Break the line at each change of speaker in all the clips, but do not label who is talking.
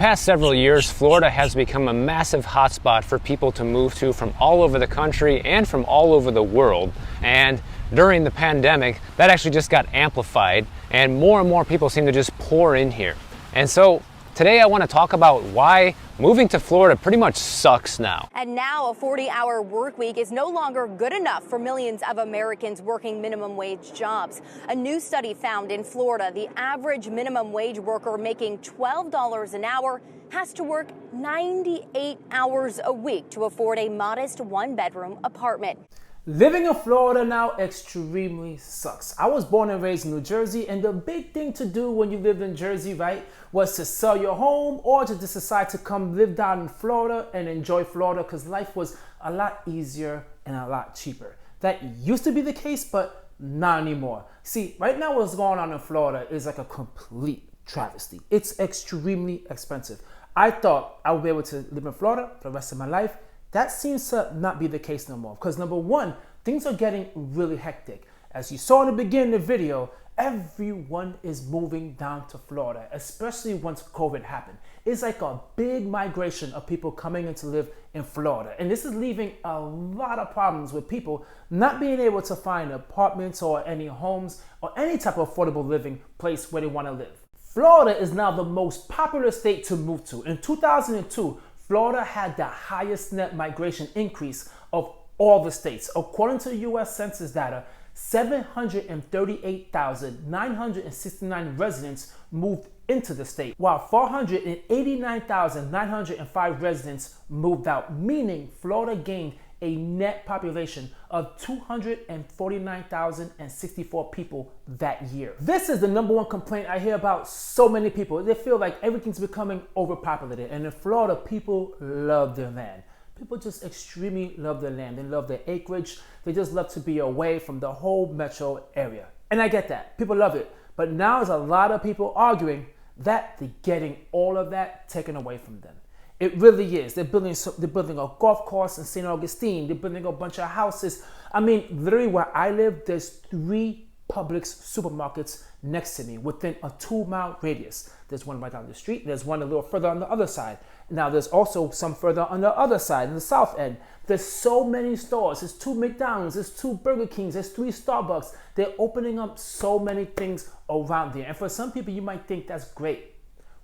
Past several years, Florida has become a massive hotspot for people to move to from all over the country and from all over the world. And during the pandemic, that actually just got amplified, and more people seem to just pour in here. And so today I want to talk about why moving to Florida pretty much sucks now.
And now a 40-hour work week is no longer good enough for millions of Americans working minimum wage jobs. A new study found in Florida, the average minimum wage worker making $12 an hour has to work 98 hours a week to afford a modest one-bedroom apartment.
Living in Florida now extremely sucks. I was born and raised in New Jersey, and the big thing to do when you lived in Jersey, right, was to sell your home or to just decide to come live down in Florida and enjoy Florida because life was a lot easier and a lot cheaper. That used to be the case, but not anymore. See, right now what's going on in Florida is like a complete travesty. It's extremely expensive. I thought I would be able to live in Florida for the rest of my life. That seems to not be the case no more because number one, things are getting really hectic. As you saw in the beginning of the video, everyone is moving down to Florida, especially once COVID happened. It's like a big migration of people coming in to live in Florida. And this is leaving a lot of problems with people not being able to find apartments or any homes or any type of affordable living place where they want to live. Florida is now the most popular state to move to. In 2002, Florida had the highest net migration increase of all the states. According to the U.S. Census data, 738,969 residents moved into the state, while 489,905 residents moved out, meaning Florida gained a net population of 249,064 people that year. This is the number one complaint I hear about so many people. They feel like everything's becoming overpopulated. And in Florida, people love their land. People just extremely love their land. They love their acreage. They just love to be away from the whole metro area. And I get that. People love it. But now there's a lot of people arguing that they're getting all of that taken away from them. It really is. They're building a golf course in St. Augustine. They're building a bunch of houses. I mean, literally where I live, there's 3 Publix supermarkets next to me within a 2-mile radius. There's one right down the street. There's one a little further on the other side. Now there's also some further on the other side, in the south end. There's so many stores. There's 2 McDonald's, there's 2 Burger Kings, there's 3 Starbucks. They're opening up so many things around there. And for some people, you might think that's great,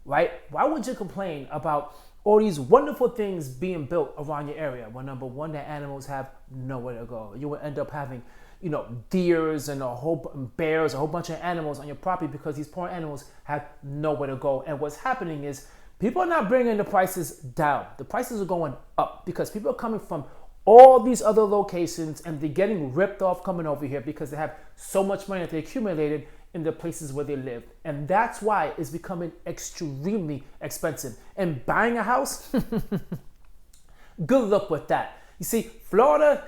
right? Why would you complain about all these wonderful things being built around your area? Well, number one, the animals have nowhere to go. You will end up having, deers and bears, a whole bunch of animals on your property because these poor animals have nowhere to go. And what's happening is people are not bringing the prices down. The prices are going up because people are coming from all these other locations and they're getting ripped off coming over here because they have so much money that they accumulated in the places where they live. And that's why it's becoming extremely expensive. And buying a house, good luck with that. You see, Florida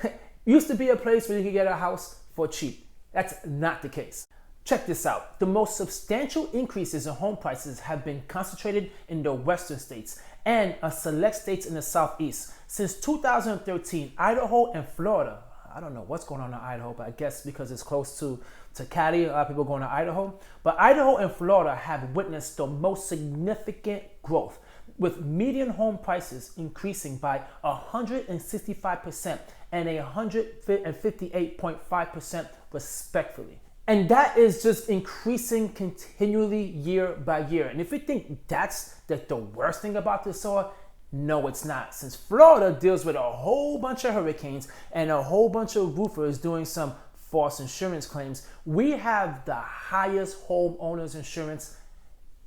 used to be a place where you could get a house for cheap. That's not the case. Check this out. The most substantial increases in home prices have been concentrated in the western states and select states in the southeast. Since 2013, Idaho and Florida, I don't know what's going on in Idaho, but I guess because it's close to Cali, a lot of people going to Idaho. But Idaho and Florida have witnessed the most significant growth, with median home prices increasing by 165% and 158.5% respectively. And that is just increasing continually year by year. And if you think that's the worst thing about this soil, no, it's not. Since Florida deals with a whole bunch of hurricanes and a whole bunch of roofers doing some false insurance claims, we have the highest homeowners insurance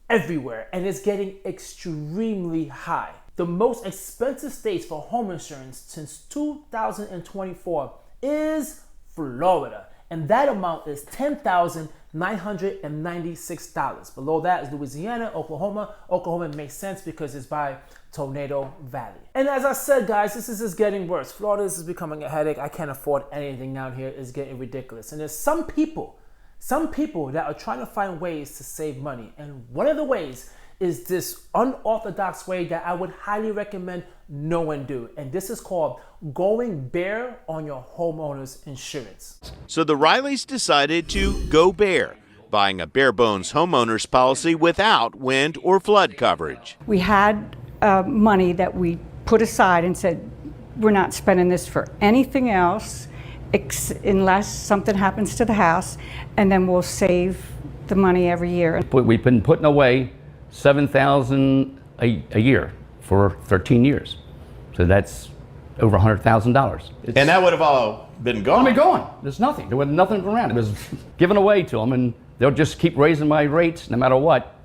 everywhere, and it's getting extremely high. The most expensive states for home insurance since 2024 is Florida, and that amount is $10,996. Below that is Louisiana, Oklahoma. Oklahoma makes sense because it's by Tornado Valley. And as I said, guys, this is just getting worse. Florida is becoming a headache. I can't afford anything out here. It's getting ridiculous. And there's some people that are trying to find ways to save money. And one of the ways is this unorthodox way that I would highly recommend no one do. And this is called going bare on your homeowner's insurance.
So the Rileys decided to go bare. buying a bare-bones homeowner's policy without wind or flood coverage.
We had money that we put aside and said, we're not spending this for anything else unless something happens to the house, and then we'll save the money every year.
We've been putting away $7,000 a year for 13 years. So that's over $100,000.
And that would have all been gone.
I mean, gone. There's nothing. There was nothing around. It was given away to them, and they'll just keep raising my rates no matter what.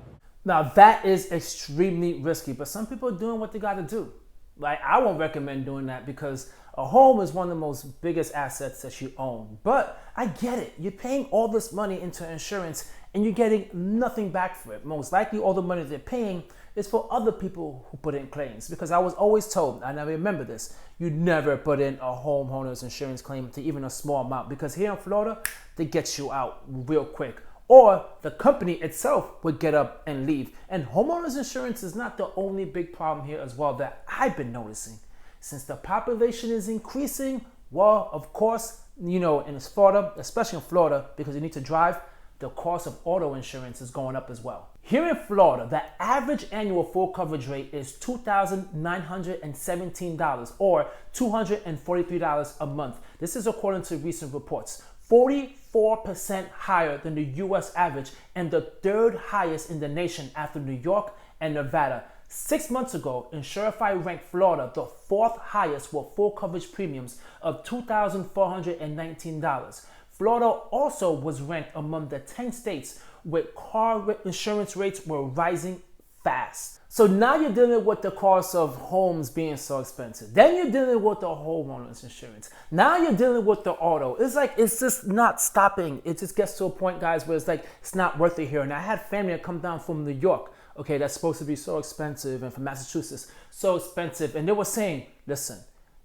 Now that is extremely risky, but some people are doing what they got to do. Like, I won't recommend doing that because a home is one of the most biggest assets that you own. But I get it. You're paying all this money into insurance and you're getting nothing back for it. Most likely all the money they're paying is for other people who put in claims, because I was always told, and I remember this, you never put in a homeowner's insurance claim to even a small amount, because here in Florida, they get you out real quick. Or the company itself would get up and leave. And homeowners insurance is not the only big problem here as well that I've been noticing. Since the population is increasing, well, of course, you know, in Florida, especially in Florida, because you need to drive, the cost of auto insurance is going up as well. Here in Florida, the average annual full coverage rate is $2,917 or $243 a month. This is according to recent reports. 44% higher than the US average and the third highest in the nation after New York and Nevada. 6 months ago, Insurify ranked Florida the fourth highest with full coverage premiums of $2,419. Florida also was ranked among the 10 states where car insurance rates were rising fast. So now you're dealing with the cost of homes being so expensive. Then you're dealing with the homeowners insurance. Now you're dealing with the auto. It's like, it's just not stopping. It just gets to a point, guys, where it's like, it's not worth it here. And I had family that come down from New York, okay, that's supposed to be so expensive, and from Massachusetts, so expensive. And they were saying, listen,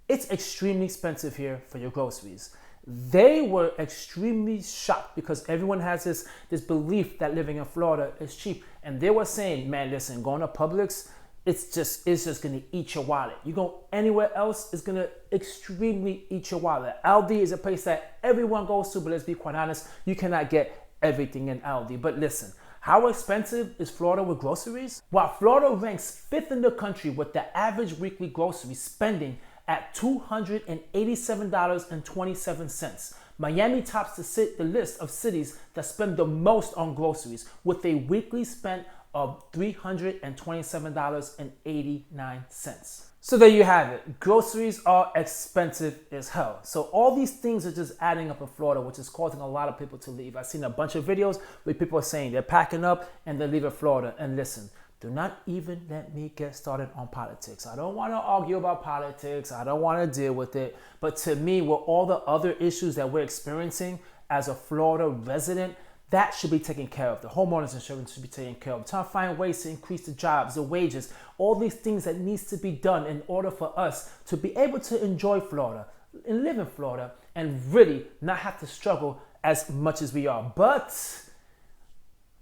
it's extremely expensive here for your groceries. They were extremely shocked because everyone has this belief that living in Florida is cheap. And they were saying, man, listen, going to Publix, it's just gonna eat your wallet. You go anywhere else, it's gonna extremely eat your wallet. Aldi is a place that everyone goes to, but let's be quite honest, you cannot get everything in Aldi. But listen, how expensive is Florida with groceries? While Florida ranks 5th in the country with the average weekly grocery spending at $287.27. Miami tops the list of cities that spend the most on groceries with a weekly spend of $327.89. So there you have it. Groceries are expensive as hell. So all these things are just adding up in Florida, which is causing a lot of people to leave. I've seen a bunch of videos where people are saying they're packing up and they're leaving Florida. And listen, do not even let me get started on politics. I don't want to argue about politics. I don't want to deal with it. But to me, with all the other issues that we're experiencing as a Florida resident, that should be taken care of. The homeowners insurance should be taken care of. Trying to find ways to increase the jobs, the wages, all these things that needs to be done in order for us to be able to enjoy Florida and live in Florida and really not have to struggle as much as we are. But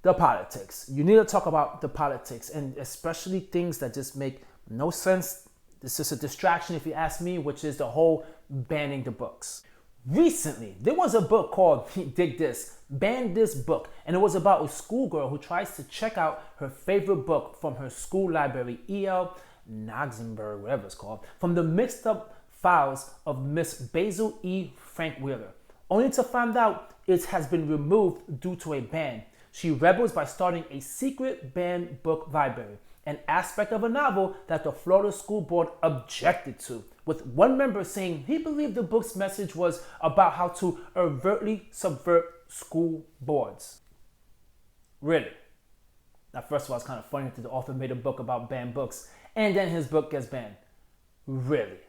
the politics. You need to talk about the politics, and especially things that just make no sense. This is a distraction, if you ask me, which is the whole banning the books. Recently, there was a book called, dig this, Ban This Book, and it was about a schoolgirl who tries to check out her favorite book from her school library, E.L. Noxenberg, whatever it's called, from the mixed up files of Miss Basil E. Frank Wheeler, only to find out it has been removed due to a ban. She rebels by starting a secret banned book library, an aspect of a novel that the Florida School Board objected to, with one member saying he believed the book's message was about how to overtly subvert school boards. Really? Now, first of all, it's kind of funny that the author made a book about banned books, and then his book gets banned. Really?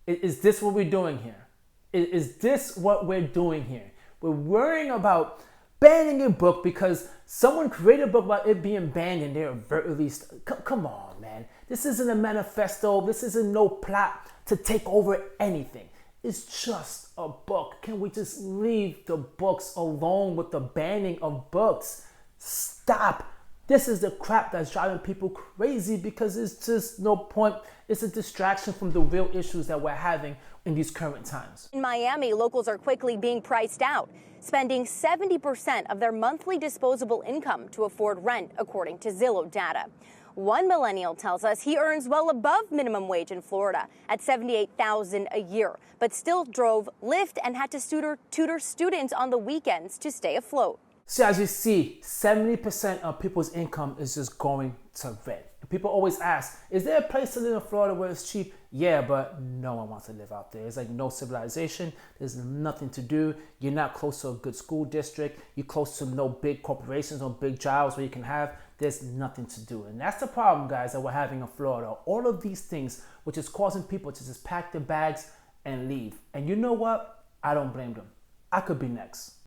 Is this what we're doing here? Is this what we're doing here? We're worrying about banning a book because someone created a book about it being banned and they're overtly... Come on, man. This isn't a manifesto. This isn't no plot to take over anything. It's just a book. Can we just leave the books alone with the banning of books? Stop This is the crap that's driving people crazy because it's just no point. It's a distraction from the real issues that we're having in these current times.
In Miami, locals are quickly being priced out, spending 70% of their monthly disposable income to afford rent, according to Zillow data. One millennial tells us he earns well above minimum wage in Florida at $78,000 a year, but still drove Lyft and had to tutor students on the weekends to stay afloat.
So as you see, 70% of people's income is just going to rent. People always ask, is there a place to live in Florida where it's cheap? Yeah, but no one wants to live out there. It's like no civilization. There's nothing to do. You're not close to a good school district. You're close to no big corporations or big jobs where you can have. There's nothing to do. And that's the problem, guys, that we're having in Florida. All of these things, which is causing people to just pack their bags and leave. And you know what? I don't blame them. I could be next.